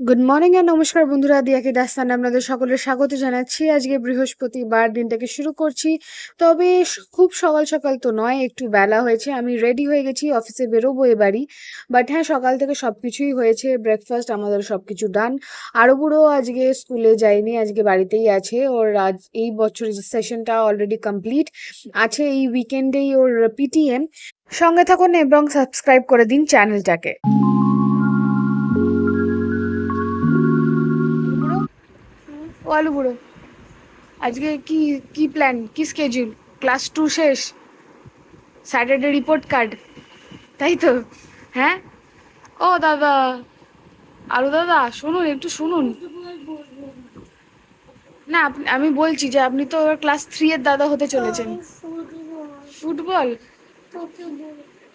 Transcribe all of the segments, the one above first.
Good morning and নমস্কার বন্ধুরা, দিয়াকে দাস্তানে আপনাদের সকলের স্বাগত জানাচ্ছি। আজকে বৃহস্পতিবার, দিনটাকে শুরু করছি। তবে খুব সকাল সকাল তো নয়, একটু বেলা হয়েছে। আমি রেডি হয়ে গেছি, অফিসে বেরোবো এবারই। বাট হ্যাঁ, সকাল থেকে সব কিছুই হয়েছে। ব্রেকফাস্ট আমাদের সব কিছু ডান। আরও বুড়ো আজকে স্কুলে যায়নি, আজকে বাড়িতেই আছে। ওর আজ এই বছরের সেশনটা অলরেডি কমপ্লিট আছে। এই উইকেন্ডেই ওর পিটিএম। সঙ্গে থাকুন এবং সাবস্ক্রাইব করে দিন চ্যানেলটাকে। ও আলু বুড়ো, আজকে কি কি প্ল্যান, কি স্কেডিউল? ক্লাস 2 শেষ, স্যাটারডে রিপোর্ট কার্ড, তাই তো? হ্যাঁ। ও দাদা, আলু দাদা শুনুন, একটু শুনুন না। আমি বলছি যে আপনি তো ক্লাস 3 এর দাদা হতে চলেছেন। ফুটবল?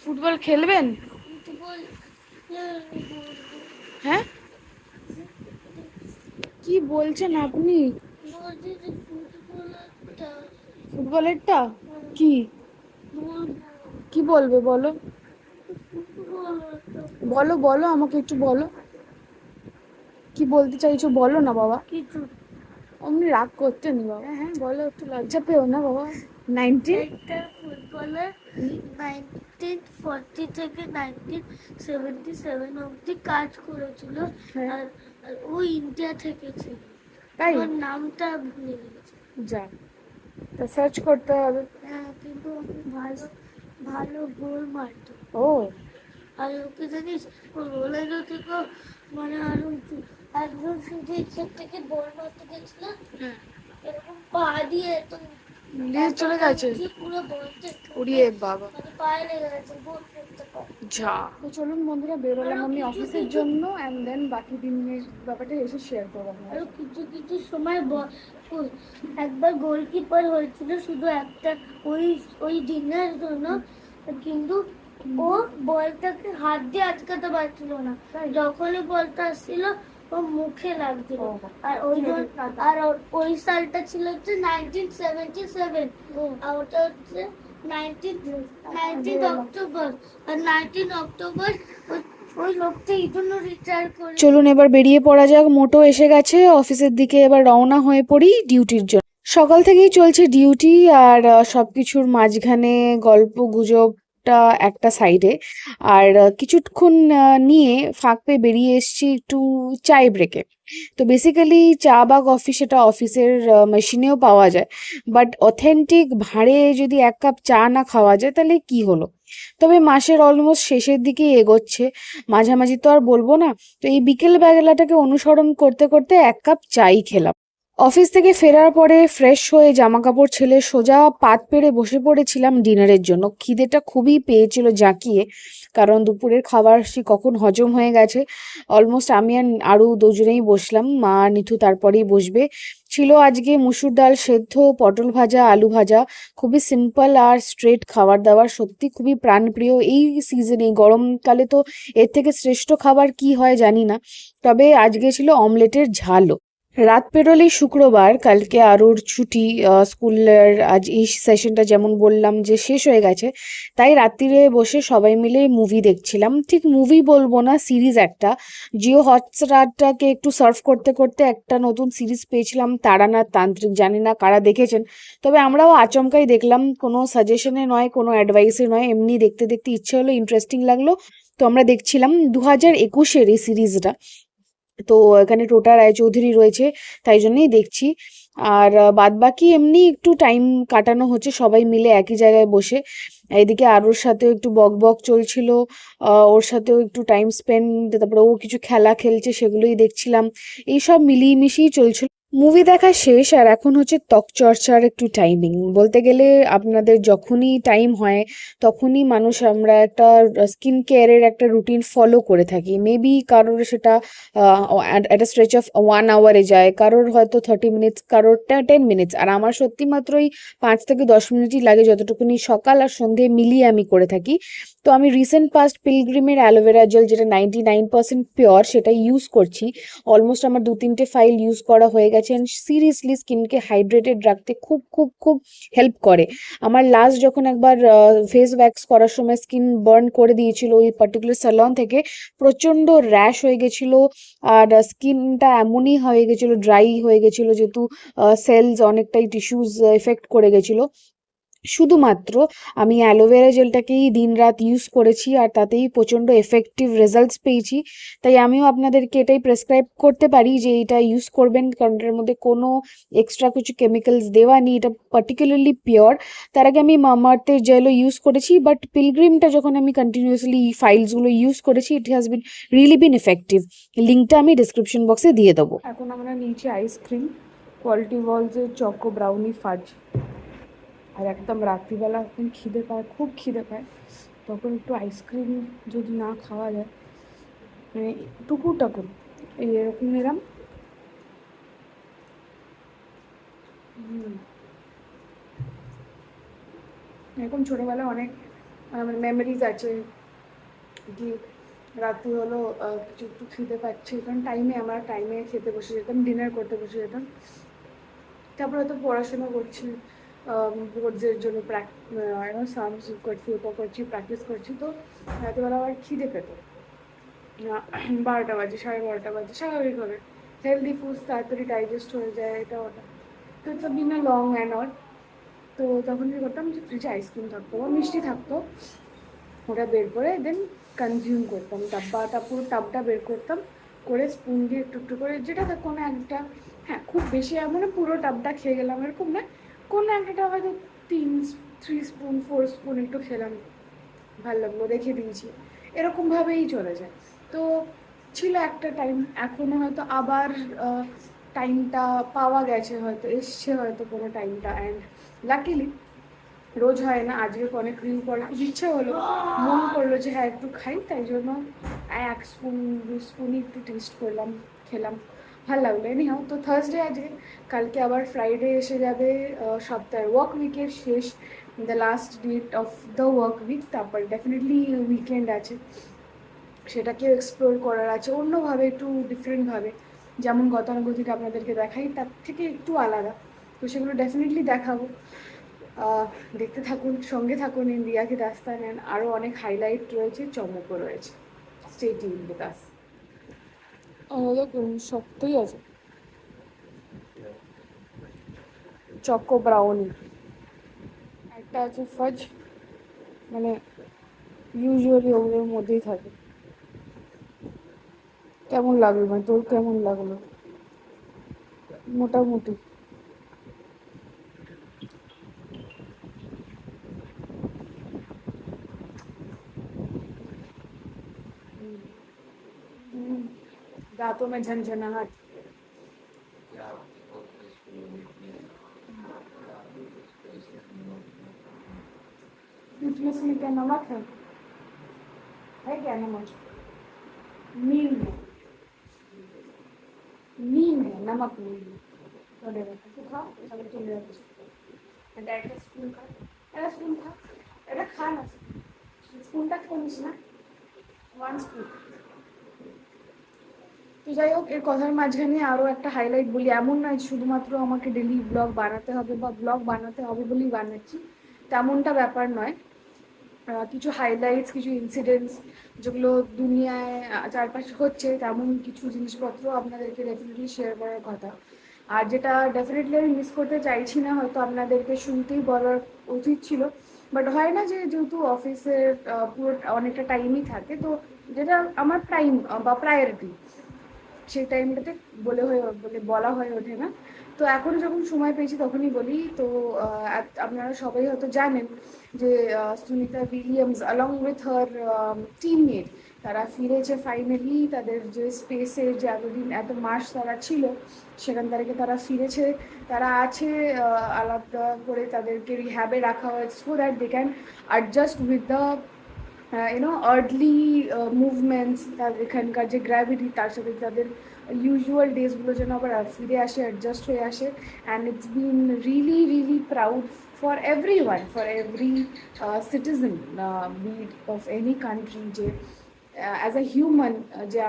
ফুটবল খেলবেন? হ্যাঁ, কি বলছেন আপনি? ফুটবলেরটা কি কি বলবে বলো, বলো বলো, আমাকে একটু বলো, কি বলতে চাইছো বলো না বাবা। অমনি রাগ করতে নি বাবা। হ্যাঁ হ্যাঁ বলো, একটু লজ্জা পেও না বাবা। 19 একটা ফুটবলার 1940 থেকে 1977 অবধি কাজ করেছিল। হ্যাঁ। আর আর ও ইন্ডিয়া থেকে ছিল। তাই? ওর নামটা ভুলে গেছি। যা, তা সার্চ করতে হবে। হ্যাঁ, কিন্তু ও ভালো ভালো গোল মারতো। ও আর ওকে জানিস, ও রোনাল্ডো থেকেও মানে আরো উঁচু। একজন শুধু ইচ্ছের থেকে বল মারতে গেছিল, হ্যাঁ, এরকম পা দিয়ে তো নিয়ে চলে গেছে। পুরো বলতে উড়িয়ে বাবা, মানে পায়ে লেগে গেছে, গোল করতে পারে। যা। তো চলুন বন্ধুরা, বেরোলাম আমি অফিসের জন্য, অ্যান্ড দেন বাকি দিনের ব্যাপারটা এসে শেয়ার করবো আপনার আরো সাথে। কিছু কিছু সময় একবার গোলকিপার হয়েছিল শুধু একটা, ওই ওই দিনের জন্য। কিন্তু ও বলটাকে হাত দিয়ে আটকাতে পারছিল না। যখনই বলটা আসছিল ও মুখে লাগছিল। আর ওই সালটা ছিল হচ্ছে 1977, আর ওটা হচ্ছে 19 অক্টোবর। আর 19 অক্টোবর ওই লোকটা এই জন্য রিটায়ার করে। চলুন এবার বেরিয়ে পড়া যাক, মোটো এসে গেছে। অফিসের দিকে এবার রওনা হয়ে পড়ি ডিউটির জন্য। সকাল থেকেই চলছে ডিউটি, আর সবকিছুর মাঝখানে গল্প গুজবটা একটা সাইডে। আর কিছুক্ষণ নিয়ে ফাঁক পেয়ে বেরিয়ে এসেছি একটু চায় ব্রেকে। তো বেসিক্যালি চা বা কফি সেটা অফিসের মেশিনেও পাওয়া যায়, বাট অথেন্টিক ভাঁড়ে যদি এক কাপ চা না খাওয়া যায় তাহলে কি হলো। তবে মাসের অলমোস্ট শেষের দিকে এগোচ্ছে, মাঝামাঝি তো আর বলবো না। তো এই বিকেল বেলাটাকে অনুসরণ করতে করতে এক কাপ চাই খেলাম। অফিস থেকে ফেরার পরে ফ্রেশ হয়ে জামা কাপড় ছেলে সোজা পাত পেরে বসে পড়েছিলাম ডিনারের জন্য। খিদেটা খুবই পেয়েছিল জাঁকিয়ে, কারণ দুপুরের খাবার সে কখন হজম হয়ে গেছে। অলমোস্ট আমি আর আরও দুজনেই বসলাম, মা আর নিথু তারপরেই বসবে। ছিল আজকে মুসুর ডাল সেদ্ধ, পটল ভাজা, আলু ভাজা। খুবই সিম্পল আর স্ট্রেট খাবার দাবার, সত্যি খুবই প্রাণপ্রিয় এই সিজনে, গরমকালে তো এর থেকে শ্রেষ্ঠ খাবার কি হয় জানি না। তবে আজকে ছিল অমলেটের ঝালও। রাত পেরোলেই শুক্রবার, কালকে আরুর ছুটি। স্কুলের আজ এই সেশনটা যেমন বললাম যে শেষ হয়ে গেছে, তাই রাত্রিরে বসে সবাই মিলে মুভি দেখছিলাম। ঠিক মুভি বলবো না, সিরিজ একটা। জিও হটস্টারটাকে একটু সার্ভ করতে করতে একটা নতুন সিরিজ পেয়েছিলাম, তারানাথ তান্ত্রিক। জানি না কারা দেখেছেন, তবে আমরাও আচমকাই দেখলাম, কোনো সাজেশনে নয়, কোনো অ্যাডভাইসে নয়, এমনি দেখতে দেখতে ইচ্ছে হলো, ইন্টারেস্টিং লাগলো, তো আমরা দেখছিলাম। 2021-এর এই সিরিজটা। তো এখানে টোটা রায়চৌধুরী রয়েছে, তাই জন্যই দেখছি। আর বাদবাকি এমনি একটু টাইম কাটানো হচ্ছে সবাই মিলে একই জায়গায় বসে। এদিকে আরুর সাথেও একটু বক বক চলছিল, ওর সাথেও একটু টাইম স্পেন্ড, তারপরে ও কিছু খেলা খেলছে সেগুলোই দেখছিলাম। এইসব মিলিয়ে মিশিয়ে চলছিল। মুভি দেখা শেষ, আর এখন হচ্ছে ত্বক চর্চার একটু টাইমিং। বলতে গেলে আপনাদের যখনই টাইম হয় তখনই আমরা একটা স্কিন কেয়ারের একটা রুটিন ফলো করে থাকি। মেবি কারোর সেটা একটা স্ট্রেচ অফ 1 আওয়ারে যায়, কারোর হয়তো 30 মিনিটস, কারোর 10 মিনিটস, আর আমার সত্যি মাত্র ওই 5 থেকে 10 মিনিটই লাগে, যতটুকুনি সকাল আর সন্ধে মিলিয়ে আমি করে থাকি। তো আমি রিসেন্ট পাস্ট পিলগ্রিমের অ্যালোভেরা জেল, যেটা 99% পিওর, সেটা ইউজ করছি। অলমোস্ট আমার 2-3টে ফাইল ইউজ করা হয়ে গেছে, অ্যান্ড সিরিয়াসলি স্কিনকে হাইড্রেটেড রাখতে খুব খুব খুব হেল্প করে। আমার লাস্ট যখন একবার ফেস ওয়্যাক্স করার সময় স্কিন বার্ন করে দিয়েছিল ওই পার্টিকুলার স্যালন থেকে, প্রচণ্ড র্যাশ হয়ে গেছিলো, আর স্কিনটা এমনই হয়ে গেছিলো, ড্রাই হয়ে গেছিলো, যেহেতু সেলস অনেকটাই টিস্যুজ এফেক্ট করে গেছিলো। শুধুমাত্র আমি অ্যালোভেরা জেলটাকেই দিনরাত ইউজ করেছি, আর তাতেই প্রচণ্ড এফেক্টিভ রেজাল্টস পেয়েছি। তাই আমিও আপনাদেরকে এটাই প্রেসক্রাইব করতে পারি যে এটা ইউজ করবেন, কারণ এটার মধ্যে কোনো এক্সট্রা কিছু কেমিক্যালস দেওয়া নেই, এটা পার্টিকুলারলি পিওর। তার আগে আমি মামাআর্থের জেলও ইউজ করেছি, বাট পিলগ্রিমটা যখন আমি কন্টিনিউয়াসলি ফাইলসগুলো ইউজ করেছি, it has been really been effective. লিঙ্কটা আমি ডিসক্রিপশন বক্সে দিয়ে দেবো। এখন আমরা নিয়েছি আইসক্রিম, কোয়ালিটি ওয়ালসের চকো ব্রাউনি ফাজ। আর একদম রাত্রিবেলা এখন খিদে পায়, খুব খিদে পায়, তখন একটু আইসক্রিম যদি না খাওয়া যায়, মানে টুকুর টাকুর এই এরকম নিলাম। এরকম ছোটোবেলায় অনেক মেমোরিজ আছে কি রাত্রি হলো কিছু একটু খিদে পাচ্ছে, কারণ আমরা টাইমে খেতে বসে যেতাম, ডিনার করতে বসে যেতাম। তারপরে হয়তো পড়াশোনা করছি, বোর্ডসের জন্য সামস করছি, ওটা করছি, প্র্যাকটিস করছি, তো রাতেবেলা আবার খিদে পেত 12টা বাজে, 12:30 বাজে, স্বাভাবিকভাবে হেলদি ফুডস তাড়াতাড়ি ডাইজেস্ট হয়ে যায়, এটা ওটা। তো it's been a long and all. তো তখন কী করতাম, যে ফ্রিজে আইসক্রিম থাকতো বা মিষ্টি থাকতো, ওটা বের করে দেন কনজিউম করতাম। পুরো টাবটা বের করতাম, করে স্পুন দিয়ে একটু একটু করে, যেটা কোনো একটা, হ্যাঁ খুব বেশি মানে পুরো টাবটা খেয়ে গেলাম এরকম না, কোনো একটা হয়তো 3 স্পুন 4 স্পুন একটু খেলাম, ভালো লাগলো, রেখে দিয়েছি, এরকমভাবেই চলে যায়। তো ছিল একটা টাইম, এখনও হয়তো আবার টাইমটা পাওয়া গেছে, হয়তো এসছে হয়তো কোনো টাইমটা, অ্যান্ড লাকিলি রোজ হয় না, আজকে অনেক দিন পর ইচ্ছে হলো, মন করলো যে হ্যাঁ একটু খাই, তাই জন্য 1 স্পুন 2 স্পুনই একটু টেস্ট করলাম, খেলাম, ভালো লাগলো। এনিহাও, তো থার্সডে আজকে, কালকে আবার ফ্রাইডে এসে যাবে, সপ্তাহের ওয়ার্ক উইকের শেষ, the last date of the work week. তারপর ডেফিনেটলি উইকেন্ড আছে, সেটাকেও এক্সপ্লোর করার আছে অন্যভাবে, একটু ডিফারেন্টভাবে, যেমন গতানুগতিক আপনাদেরকে দেখাই তার থেকে একটু আলাদা, তো সেগুলো ডেফিনেটলি দেখাবো। দেখতে থাকুন, সঙ্গে থাকুন, ইন্ডিয়া কি দাস্তান, নেন, আরও অনেক হাইলাইট রয়েছে, চমকও রয়েছে। Stay tuned with us. দেখুন শক্তই আছে, চকো ব্রাউনি, একটা আছে ফাজ, মানে ইউজুয়ালি ওগুলোর মধ্যেই থাকে। কেমন লাগলো, মানে তোর কেমন লাগলো? মোটামুটি दांतों में झनझनाहट। स्वीटनेस में क्या नमक है क्या नमक? नीम है, नीम है, नमक नहीं है। थोड़े तू खा, चलो चले जाते, এটা একটা স্পুন খা, এটা স্পুন খা, এটা খা না, স্পুনটা খেয়ে নিস না, 1 স্পুন। তো যাই হোক, এর কথার মাঝখানে আরও একটা হাইলাইট বলি, এমন নয় শুধুমাত্র আমাকে ডেলি ব্লগ বানাতে হবে বা ব্লগ বানাতে হবে বলেই বানাচ্ছি, তেমনটা ব্যাপার নয়। কিছু হাইলাইটস, কিছু ইনসিডেন্টস যেগুলো দুনিয়ায় চারপাশে হচ্ছে, তেমন কিছু জিনিসপত্র আপনাদেরকে ডেফিনেটলি শেয়ার করার কথা। আর যেটা ডেফিনেটলি আমি মিস করতে চাইছি না, হয়তো আপনাদেরকে শুরুতেই বলার উচিত ছিল, বাট হয় না যে যেহেতু অফিসের পুরো অনেকটা টাইমই থাকে, তো যেটা আমার টাইম বা প্রায়োরিটি, সেই টাইমটাতে বলা হয়ে ওঠে না। তো এখন যখন সময় পেয়েছি তখনই বলি। তো আপনারা সবাই হয়তো জানেন যে Sunita Williams along with her teammate, তারা ফিরেছে ফাইনালি তাদের যে স্পেসে, যে এতদিন এত মাস তারা ছিল সেখান থেকে তারা ফিরেছে। তারা আছে আলাদা করে, তাদেরকে রিহ্যাবে রাখা হয়েছে so that they can adjust with the early movements, তার এখানকার যে গ্র্যাভিটি, তার সাথে তাদের ইউজুয়াল ডেজগুলো যেন আবার ফিরে আসে, অ্যাডজাস্ট হয়ে আসে। And it's been really really proud for every one, for every citizen be of any country, যে অ্যাজ আ হিউম্যান যে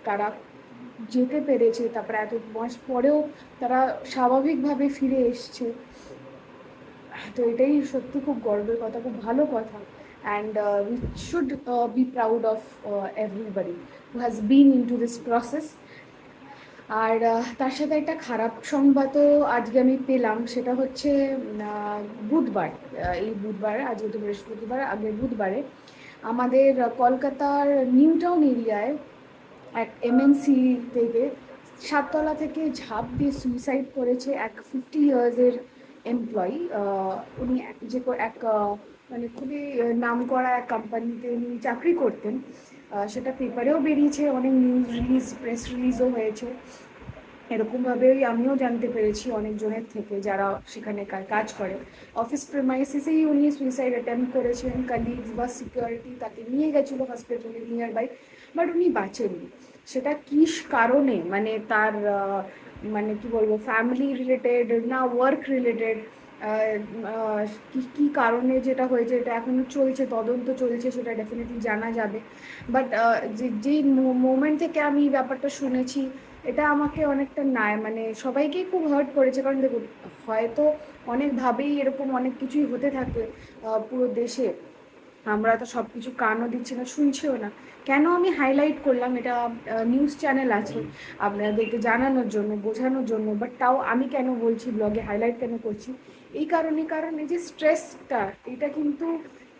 তারা যেতে পেরেছে, তারপরে এত মাস পরেও তারা স্বাভাবিকভাবে ফিরে এসছে। তো এটাই সত্যি খুব গর্বের কথা, খুব ভালো কথা। And we should be proud of everybody who has been into this process. আর তার সাথে একটা খারাপ সংবাদও আজকে আমি পেলাম, সেটা হচ্ছে বুধবার, এই বুধবার, আজকে তো বৃহস্পতিবার, আগের বুধবারে আমাদের কলকাতার নিউ টাউন এরিয়ায় এক এমএনসি থেকে 7 তলা থেকে ঝাঁপ দিয়ে সুইসাইড করেছে এক 50 ইয়ার্সের এমপ্লয়ি। উনি এক মানে খুবই নামকরা এক কোম্পানিতে উনি চাকরি করতেন। সেটা পেপারেও বেরিয়েছে, অনেক নিউজ রিলিজ, প্রেস রিলিজও হয়েছে। এরকমভাবেই আমিও জানতে পেরেছি অনেকজনের থেকে যারা সেখানে কাজ করে। অফিস প্রেমাইসিসেই উনি সুইসাইড অ্যাটেম্প করেছেন। কালিগস বা সিকিউরিটি তাকে নিয়ে গেছিলো হসপিটালে নিয়ার বাই, বাট উনি বাঁচেননি। সেটা কী কারণে, মানে তার মানে কি বলবো, ফ্যামিলি রিলেটেড না ওয়ার্ক রিলেটেড, কী কারণে যেটা হয়েছে এটা এখনও চলছে, তদন্ত চলছে, সেটা ডেফিনেটলি জানা যাবে। বাট যেই মোমেন্ট থেকে আমি ব্যাপারটা শুনেছি, এটা আমাকে অনেকটা মানে সবাইকেই খুব হার্ট করেছে। কারণ দেখুন, হয়তো অনেকভাবেই এরকম অনেক কিছুই হতে থাকে পুরো দেশে, আমরা তো সব কিছু কানও দিচ্ছি না, শুনছিও না। কেন আমি হাইলাইট করলাম, এটা নিউজ চ্যানেল আছে আপনাদেরকে জানানোর জন্য, বোঝানোর জন্য, বাট তাও আমি কেন বলছি, ব্লগে হাইলাইট কেন করছি, এই কারণ এই যে স্ট্রেসটা, এটা কিন্তু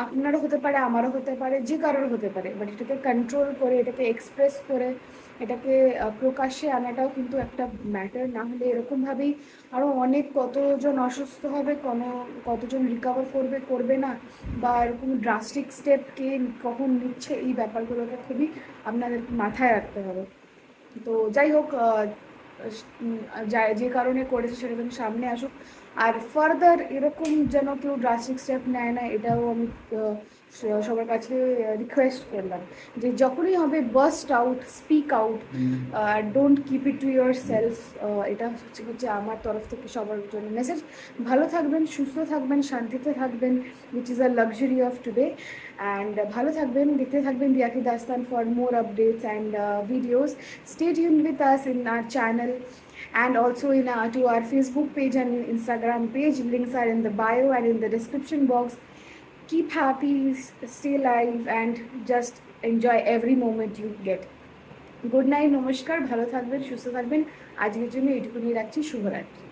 আপনারও হতে পারে, আমারও হতে পারে, যে কারোর হতে পারে। বাট এটাকে কন্ট্রোল করে, এটাকে এক্সপ্রেস করে, এটাকে প্রকাশ্যে আনাটাও কিন্তু একটা ম্যাটার। না হলে এরকমভাবেই আরও অনেক কতজন অসুস্থ হবে, কতজন রিকভার করবে না, বা এরকম ড্রাস্টিক স্টেপ কে কখন নিচ্ছে, এই ব্যাপারগুলোকে খুবই আপনাদের মাথায় রাখতে হবে। তো যাই হোক, যে কারণে করেছে সেটা যেন সামনে আসুক, আর ফার্দার এরকম যেন কেউ ড্রাস্টিক স্টেপ নেয় না, এটাও আমি সবার কাছে রিকোয়েস্ট করলাম যে যখনই হবে burst out, speak out, don't keep it to yourself. এটা হচ্ছে আমার তরফ থেকে সবার জন্য মেসেজ। ভালো থাকবেন, সুস্থ থাকবেন, শান্তিতে থাকবেন, which is a luxury of today. And ভালো থাকবেন, দেখতে থাকবেন রিয়াকি দাস্তান for more updates and videos. Stay tuned with us in our channel and also to our Facebook page and Instagram page. Links are in the bio and in the description box. Keep happy, stay alive, and just enjoy every moment you get. Good night, নমস্কার, ভালো থাকবেন, সুস্থ থাকবেন। আজকের জন্য এইটুকুনি রাখছি। শুভরাত্রি।